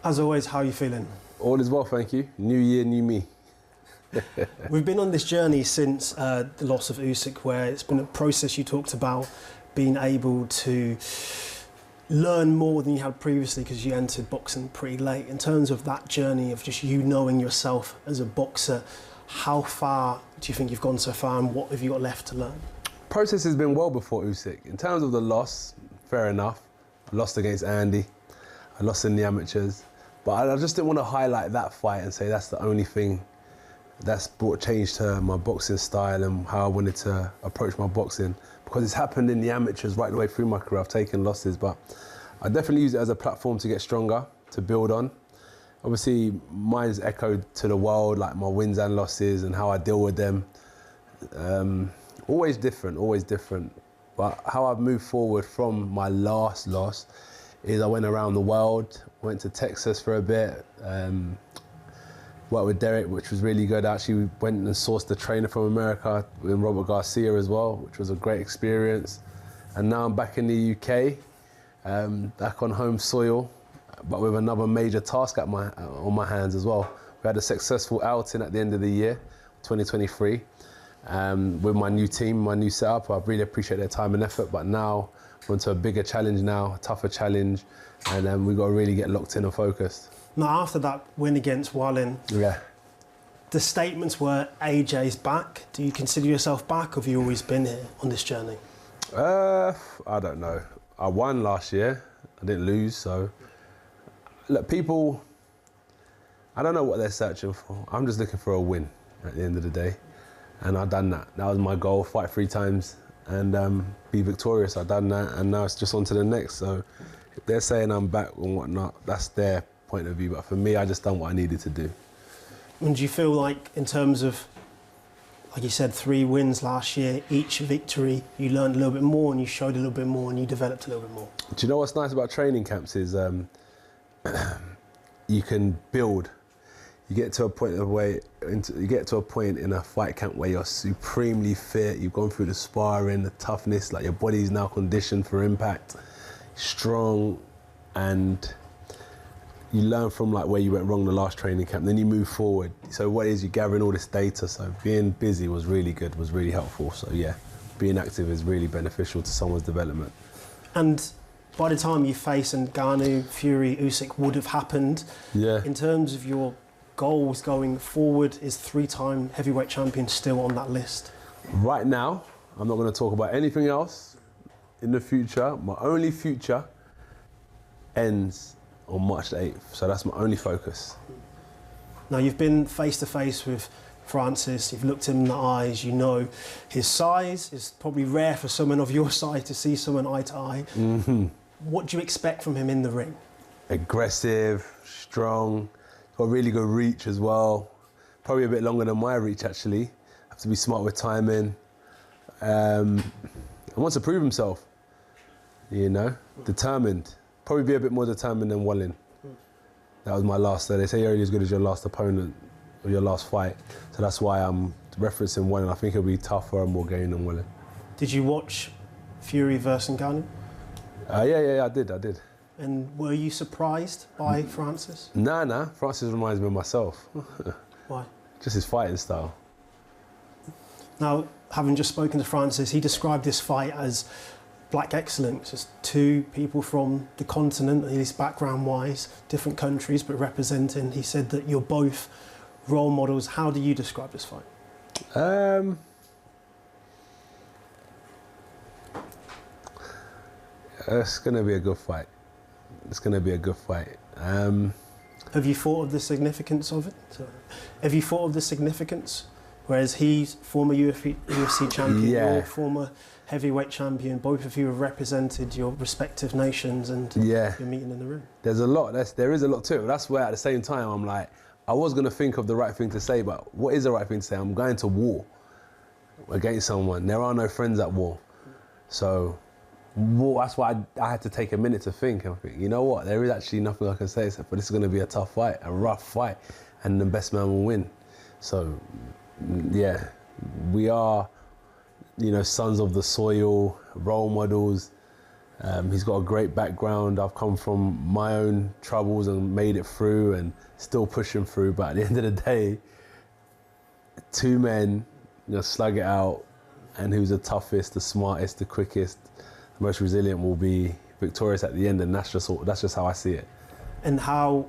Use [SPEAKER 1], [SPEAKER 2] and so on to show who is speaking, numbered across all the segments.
[SPEAKER 1] As always, how are you feeling?
[SPEAKER 2] All is well, thank you. New year, new me.
[SPEAKER 1] We've been on this journey since the loss of Usyk, where it's been a process. You talked about being able to learn more than you had previously because you entered boxing pretty late. In terms of that journey of just you knowing yourself as a boxer, how far do you think you've gone so far, and what have you got left to learn?
[SPEAKER 2] Process has been well before Usyk. In terms of the loss, fair enough. I lost against Andy. I lost in the amateurs. But I just didn't want to highlight that fight and say that's the only thing that's brought change to my boxing style and how I wanted to approach my boxing, because it's happened in the amateurs right the way through my career. I've taken losses, but I definitely use it as a platform to get stronger, to build on. Obviously, mine's echoed to the world, like my wins and losses and how I deal with them. Always different, always different. But how I've moved forward from my last loss is I went around the world, went to Texas for a bit, worked with Derek, which was really good. I actually went and sourced a trainer from America with Robert Garcia as well, which was a great experience. And now I'm back in the UK, back on home soil, but with another major task on my hands as well. We had a successful outing at the end of the year, 2023, with my new team, my new setup. I really appreciate their time and effort, but now we're onto a bigger challenge now, a tougher challenge, and we've got to really get locked in and focused.
[SPEAKER 1] Now, after that win against Wallin, the statements were AJ's back. Do you consider yourself back, or have you always been here on this journey?
[SPEAKER 2] I don't know. I won last year. I didn't lose, so look, people, I don't know what they're searching for. I'm just looking for a win at the end of the day, and I've done that. That was my goal: fight 3 times and be victorious. I've done that, and now it's just on to the next. So if they're saying I'm back and whatnot, that's their point of view, but for me, I just done what I needed to do.
[SPEAKER 1] And do you feel like, in terms of, like you said, 3 wins last year, each victory, you learned a little bit more and you showed a little bit more and you developed a little bit more?
[SPEAKER 2] Do you know what's nice about training camps is you can build. You get to a point in a fight camp where you're supremely fit. You've gone through the sparring, the toughness, like your body's now conditioned for impact, strong, and you learn from like where you went wrong the last training camp, then you move forward. So what is, you're gathering all this data, so being busy was really good, was really helpful. So yeah, being active is really beneficial to someone's development.
[SPEAKER 1] And by the time you face Ngannou, Fury, Usyk would have happened.
[SPEAKER 2] Yeah.
[SPEAKER 1] In terms of your goals going forward, is 3-time heavyweight champion still on that list?
[SPEAKER 2] Right now, I'm not going to talk about anything else in the future. My only future ends on March the 8th, so that's my only focus.
[SPEAKER 1] Now, you've been face to face with Francis, you've looked him in the eyes, you know his size is probably rare for someone of your size to see someone eye to eye. Mm-hmm. What do you expect from him in the ring? Aggressive,
[SPEAKER 2] strong, got really good reach as well. Probably a bit longer than my reach, actually. Have to be smart with timing. And wants to prove himself, you know, determined. Probably be a bit more determined than Wallin. That was my last. So they say you're only as good as your last opponent or your last fight. So that's why I'm referencing Wallin. I think it'll be tougher and more game than Wallin.
[SPEAKER 1] Did you watch Fury versus Ngannou?
[SPEAKER 2] Yeah, I did.
[SPEAKER 1] And were you surprised by Francis?
[SPEAKER 2] Nah. Francis reminds me of myself.
[SPEAKER 1] Why?
[SPEAKER 2] Just his fighting style.
[SPEAKER 1] Now, having just spoken to Francis, he described this fight as black excellence, just 2 people from the continent, at least background-wise, different countries, but representing. He said that you're both role models. How do you describe this fight?
[SPEAKER 2] It's going to be a good fight. It's going to be a good fight.
[SPEAKER 1] Have you thought of the significance of it? Have you thought of the significance? Whereas he's former UFC champion, you're former heavyweight champion, both of you have represented your respective nations, and you're meeting in the ring.
[SPEAKER 2] There's a lot, there is a lot to it. That's where at the same time I'm like, I was going to think of the right thing to say, but what is the right thing to say? I'm going to war against someone. There are no friends at war. So that's why I had to take a minute to think. And think, you know what, there is actually nothing I can say, but this is going to be a tough fight, a rough fight, and the best man will win. So yeah, we are, you know, sons of the soil, role models, He's got a great background. I've come from my own troubles and made it through and still pushing through. But at the end of the day, two men, slug it out, and who's the toughest, the smartest, the quickest, the most resilient will be victorious at the end. And that's just how I see it.
[SPEAKER 1] And how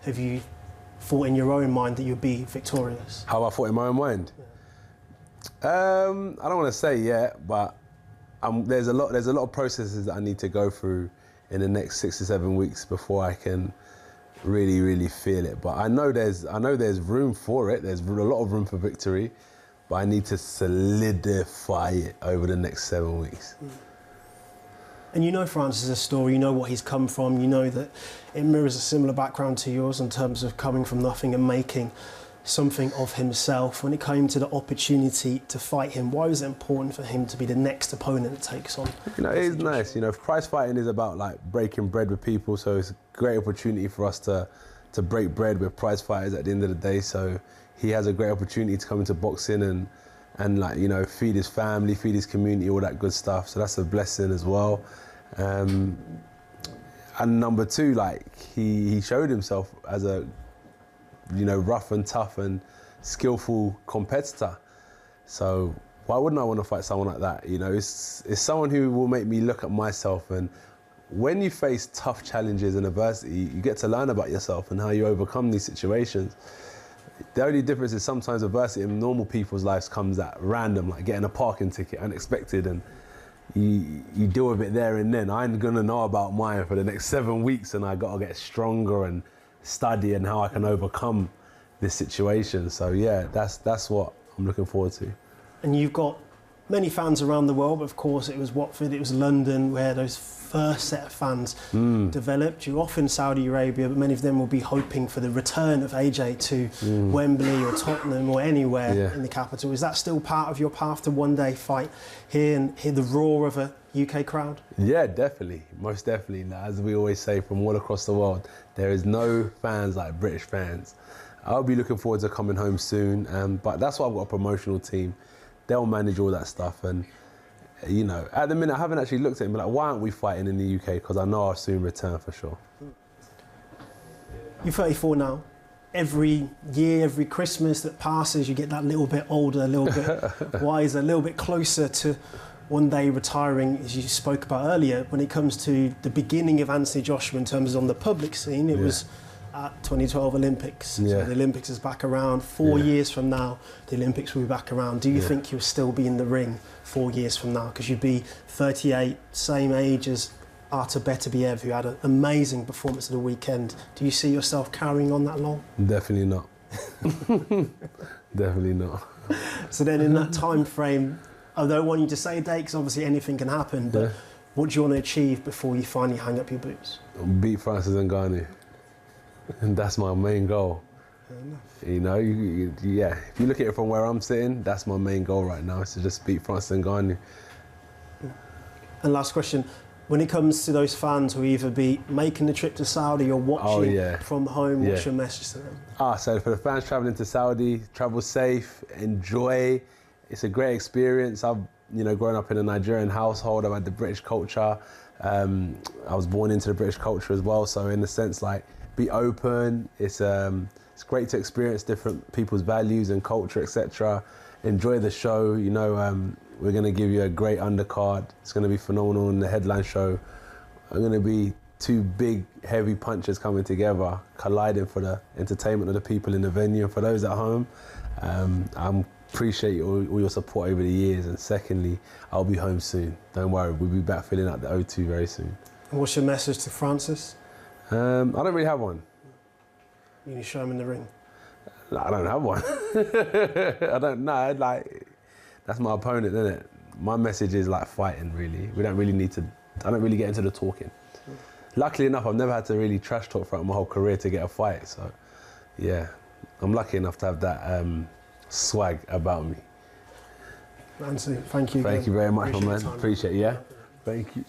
[SPEAKER 1] have you thought in your own mind that you'll be victorious?
[SPEAKER 2] How I thought in my own mind? Yeah. I don't want to say yet, but there's a lot of processes that I need to go through in the next 6 to 7 weeks before I can really, really feel it. But I know there's room for it. There's a lot of room for victory, but I need to solidify it over the next 7 weeks.
[SPEAKER 1] And you know Francis' story, you know what he's come from, you know that it mirrors a similar background to yours in terms of coming from nothing and making something of himself. When it came to the opportunity to fight him, why was it important for him to be the next opponent that takes on?
[SPEAKER 2] It is nice. Prize fighting is about like breaking bread with people, so it's a great opportunity for us to break bread with prize fighters at the end of the day. So he has a great opportunity to come into boxing and feed his family, feed his community, all that good stuff. So that's a blessing as well. And number two, he showed himself as a rough and tough and skillful competitor. So why wouldn't I want to fight someone like that? It's someone who will make me look at myself. And when you face tough challenges and adversity, you get to learn about yourself and how you overcome these situations. The only difference is sometimes adversity in normal people's lives comes at random, like getting a parking ticket, unexpected, and you deal with it there and then. I'm gonna know about mine for the next 7 weeks, and I gotta get stronger and study and how I can overcome this situation. So yeah, that's what I'm looking forward to.
[SPEAKER 1] And you've got many fans around the world, but of course it was Watford, it was London where those first set of fans developed. You're off in Saudi Arabia, but many of them will be hoping for the return of AJ to Wembley or Tottenham or anywhere in the capital. Is that still part of your path to one day fight here and hear the roar of a UK crowd?
[SPEAKER 2] Yeah, definitely, most definitely. As we always say from all across the world, there is no fans like British fans. I'll be looking forward to coming home soon, but that's why I've got a promotional team. They'll manage all that stuff, and at the minute I haven't actually looked at it and be like, why aren't we fighting in the UK? Because I know I'll soon return for sure.
[SPEAKER 1] You're 34 now. Every year, every Christmas that passes, you get that little bit older, a little bit wiser, a little bit closer to one day retiring, as you spoke about earlier. When it comes to the beginning of Anthony Joshua in terms of on the public scene, it was at 2012 Olympics. So the Olympics is back around. 4 years from now, the Olympics will be back around. Do you think you'll still be in the ring 4 years from now? Because you'd be 38, same age as Artur Beterbiev, who had an amazing performance at the weekend. Do you see yourself carrying on that long?
[SPEAKER 2] Definitely not. Definitely not.
[SPEAKER 1] So then in that time frame, I don't want you to say a date because obviously anything can happen, but what do you want to achieve before you finally hang up your boots?
[SPEAKER 2] Beat Francis Ngannou. And that's my main goal. If you look at it from where I'm sitting, that's my main goal right now, is to just beat Francis Ngannou.
[SPEAKER 1] And last question, when it comes to those fans who either be making the trip to Saudi or watching from home, what's your message to them?
[SPEAKER 2] So for the fans travelling to Saudi, travel safe, enjoy. It's a great experience. I've grown up in a Nigerian household. I've had the British culture. I was born into the British culture as well. So in the sense, be open. It's great to experience different people's values and culture, etc. Enjoy the show. We're going to give you a great undercard. It's going to be phenomenal in the headline show. I'm going to be two big, heavy punches coming together, colliding for the entertainment of the people in the venue. And for those at home, I appreciate all your support over the years. And secondly, I'll be home soon. Don't worry, we'll be back filling out the O2 very soon.
[SPEAKER 1] And what's your message to Francis?
[SPEAKER 2] I don't really have one.
[SPEAKER 1] You need to show him in the ring.
[SPEAKER 2] No, I don't have one. I don't know. That's my opponent, isn't it? My message is fighting, really. We don't really need to. I don't really get into the talking. Luckily enough, I've never had to really trash talk throughout my whole career to get a fight. So, yeah, I'm lucky enough to have that swag about me.
[SPEAKER 1] Nancy, thank you.
[SPEAKER 2] Thank you very much, my man.
[SPEAKER 1] Appreciate
[SPEAKER 2] Appreciate it. Yeah. Thank you.